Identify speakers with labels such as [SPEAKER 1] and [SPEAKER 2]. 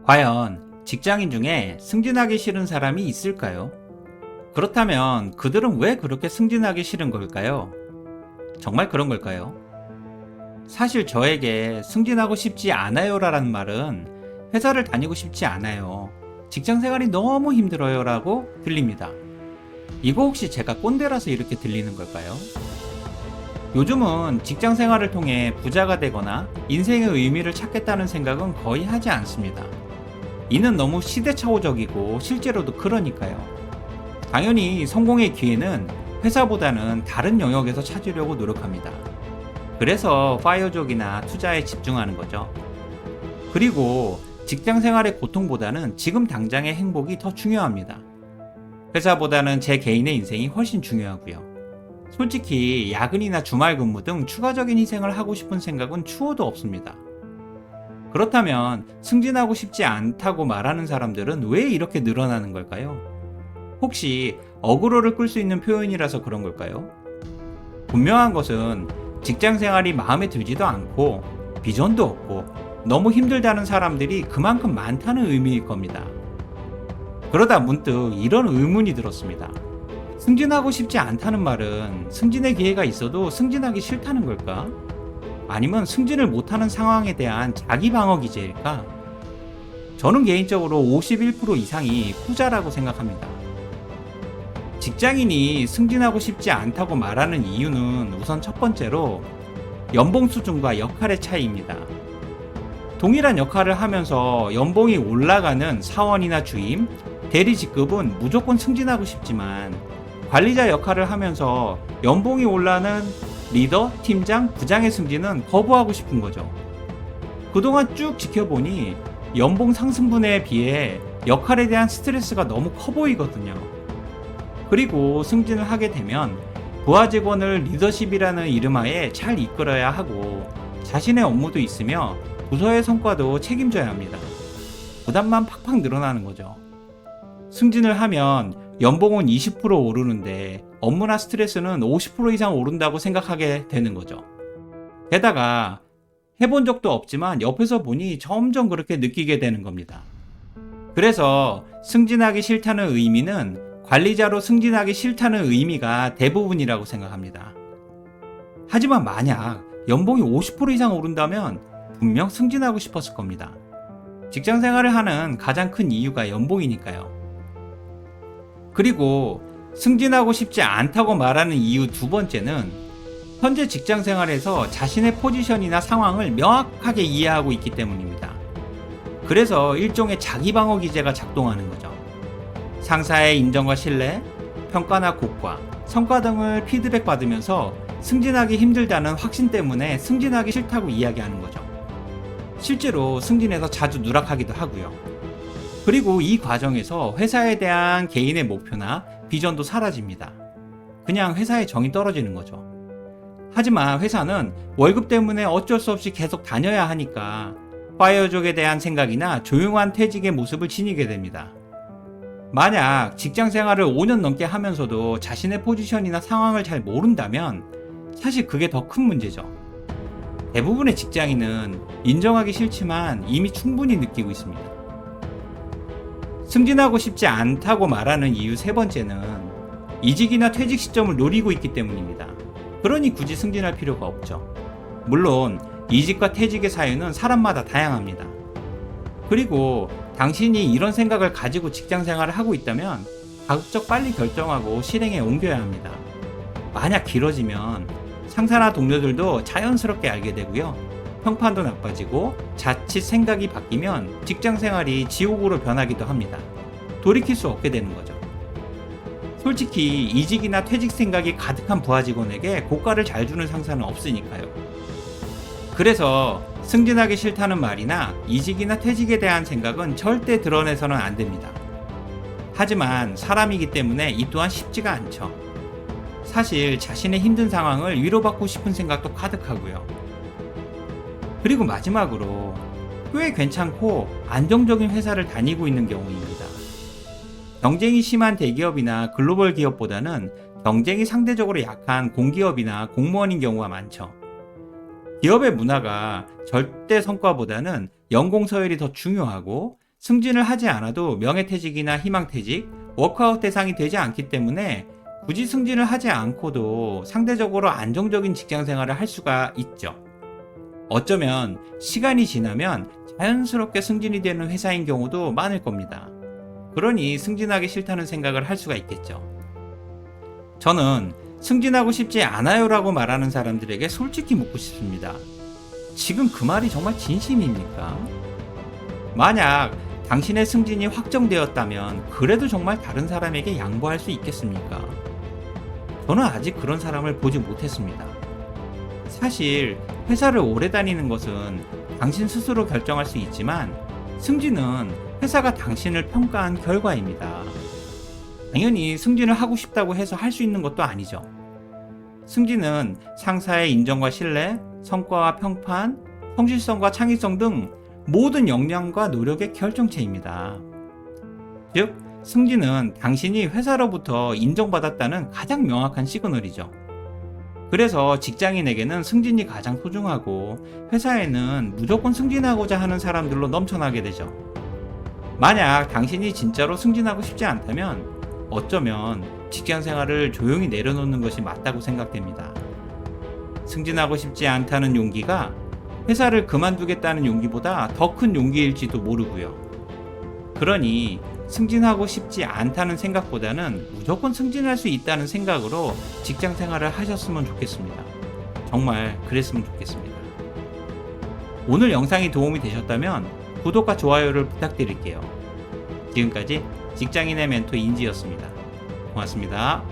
[SPEAKER 1] 과연 직장인 중에 승진하기 싫은 사람이 있을까요? 그렇다면 그들은 왜 그렇게 승진하기 싫은 걸까요? 정말 그런 걸까요? 사실 저에게 승진하고 싶지 않아요 라는 말은 회사를 다니고 싶지 않아요, 직장 생활이 너무 힘들어요 라고 들립니다. 이거 혹시 제가 꼰대라서 이렇게 들리는 걸까요? 요즘은 직장 생활을 통해 부자가 되거나 인생의 의미를 찾겠다는 생각은 거의 하지 않습니다. 이는 너무 시대착오적이고 실제로도 그러니까요. 당연히 성공의 기회는 회사보다는 다른 영역에서 찾으려고 노력합니다. 그래서 파이어족이나 투자에 집중하는 거죠. 그리고 직장 생활의 고통보다는 지금 당장의 행복이 더 중요합니다. 회사보다는 제 개인의 인생이 훨씬 중요하고요. 솔직히 야근이나 주말 근무 등 추가적인 희생을 하고 싶은 생각은 추호도 없습니다. 그렇다면 승진하고 싶지 않다고 말하는 사람들은 왜 이렇게 늘어나는 걸까요? 혹시 어그로를 끌 수 있는 표현이라서 그런 걸까요? 분명한 것은 직장 생활이 마음에 들지도 않고 비전도 없고 너무 힘들다는 사람들이 그만큼 많다는 의미일 겁니다. 그러다 문득 이런 의문이 들었습니다. 승진하고 싶지 않다는 말은 승진의 기회가 있어도 승진하기 싫다는 걸까? 아니면 승진을 못하는 상황에 대한 자기 방어 기제일까? 저는 개인적으로 51% 이상이 후자라고 생각합니다. 직장인이 승진하고 싶지 않다고 말하는 이유는 우선 첫 번째로 연봉 수준과 역할의 차이입니다. 동일한 역할을 하면서 연봉이 올라가는 사원이나 주임, 대리 직급은 무조건 승진하고 싶지만 관리자 역할을 하면서 연봉이 올라가는 리더, 팀장, 부장의 승진은 거부하고 싶은 거죠. 그동안 쭉 지켜보니 연봉 상승분에 비해 역할에 대한 스트레스가 너무 커 보이거든요. 그리고 승진을 하게 되면 부하 직원을 리더십이라는 이름하에 잘 이끌어야 하고 자신의 업무도 있으며 부서의 성과도 책임져야 합니다. 부담만 팍팍 늘어나는 거죠. 승진을 하면 연봉은 20% 오르는데 업무나 스트레스는 50% 이상 오른다고 생각하게 되는 거죠. 게다가 해본 적도 없지만 옆에서 보니 점점 그렇게 느끼게 되는 겁니다. 그래서 승진하기 싫다는 의미는 관리자로 승진하기 싫다는 의미가 대부분이라고 생각합니다. 하지만 만약 연봉이 50% 이상 오른다면 분명 승진하고 싶었을 겁니다. 직장 생활을 하는 가장 큰 이유가 연봉이니까요. 그리고 승진하고 싶지 않다고 말하는 이유 두 번째는 현재 직장 생활에서 자신의 포지션이나 상황을 명확하게 이해하고 있기 때문입니다. 그래서 일종의 자기 방어 기제가 작동하는 거죠. 상사의 인정과 신뢰, 평가나 고과, 성과 등을 피드백 받으면서 승진하기 힘들다는 확신 때문에 승진하기 싫다고 이야기하는 거죠. 실제로 승진해서 자주 누락하기도 하고요. 그리고 이 과정에서 회사에 대한 개인의 목표나 비전도 사라집니다. 그냥 회사의 정이 떨어지는 거죠. 하지만 회사는 월급 때문에 어쩔 수 없이 계속 다녀야 하니까 파이어족에 대한 생각이나 조용한 퇴직의 모습을 지니게 됩니다. 만약 직장 생활을 5년 넘게 하면서도 자신의 포지션이나 상황을 잘 모른다면 사실 그게 더 큰 문제죠. 대부분의 직장인은 인정하기 싫지만 이미 충분히 느끼고 있습니다. 승진하고 싶지 않다고 말하는 이유 세 번째는 이직이나 퇴직 시점을 노리고 있기 때문입니다. 그러니 굳이 승진할 필요가 없죠. 물론 이직과 퇴직의 사유는 사람마다 다양합니다. 그리고 당신이 이런 생각을 가지고 직장 생활을 하고 있다면 가급적 빨리 결정하고 실행에 옮겨야 합니다. 만약 길어지면 상사나 동료들도 자연스럽게 알게 되고요. 평판도 나빠지고 자칫 생각이 바뀌면 직장 생활이 지옥으로 변하기도 합니다. 돌이킬 수 없게 되는 거죠. 솔직히 이직이나 퇴직 생각이 가득한 부하 직원에게 고가를 잘 주는 상사는 없으니까요. 그래서 승진하기 싫다는 말이나 이직이나 퇴직에 대한 생각은 절대 드러내서는 안 됩니다. 하지만 사람이기 때문에 이 또한 쉽지가 않죠. 사실 자신의 힘든 상황을 위로받고 싶은 생각도 가득하고요. 그리고 마지막으로 꽤 괜찮고 안정적인 회사를 다니고 있는 경우입니다. 경쟁이 심한 대기업이나 글로벌 기업보다는 경쟁이 상대적으로 약한 공기업이나 공무원인 경우가 많죠. 기업의 문화가 절대 성과보다는 연공 서열이 더 중요하고 승진을 하지 않아도 명예퇴직이나 희망퇴직, 워크아웃 대상이 되지 않기 때문에 굳이 승진을 하지 않고도 상대적으로 안정적인 직장 생활을 할 수가 있죠. 어쩌면 시간이 지나면 자연스럽게 승진이 되는 회사인 경우도 많을 겁니다. 그러니 승진하기 싫다는 생각을 할 수가 있겠죠. 저는 승진하고 싶지 않아요라고 말하는 사람들에게 솔직히 묻고 싶습니다. 지금 그 말이 정말 진심입니까? 만약 당신의 승진이 확정되었다면 그래도 정말 다른 사람에게 양보할 수 있겠습니까? 저는 아직 그런 사람을 보지 못했습니다. 사실 회사를 오래 다니는 것은 당신 스스로 결정할 수 있지만 승진은 회사가 당신을 평가한 결과입니다. 당연히 승진을 하고 싶다고 해서 할 수 있는 것도 아니죠. 승진은 상사의 인정과 신뢰, 성과와 평판, 성실성과 창의성 등 모든 역량과 노력의 결정체입니다. 즉, 승진은 당신이 회사로부터 인정받았다는 가장 명확한 시그널이죠. 그래서 직장인에게는 승진이 가장 소중하고 회사에는 무조건 승진하고자 하는 사람들로 넘쳐나게 되죠. 만약 당신이 진짜로 승진하고 싶지 않다면 어쩌면 직장 생활을 조용히 내려놓는 것이 맞다고 생각됩니다. 승진하고 싶지 않다는 용기가 회사를 그만두겠다는 용기보다 더 큰 용기일지도 모르고요. 그러니 승진하고 싶지 않다는 생각보다는 무조건 승진할 수 있다는 생각으로 직장 생활을 하셨으면 좋겠습니다. 정말 그랬으면 좋겠습니다. 오늘 영상이 도움이 되셨다면 구독과 좋아요를 부탁드릴게요. 지금까지 직장인의 멘토 인지였습니다. 고맙습니다.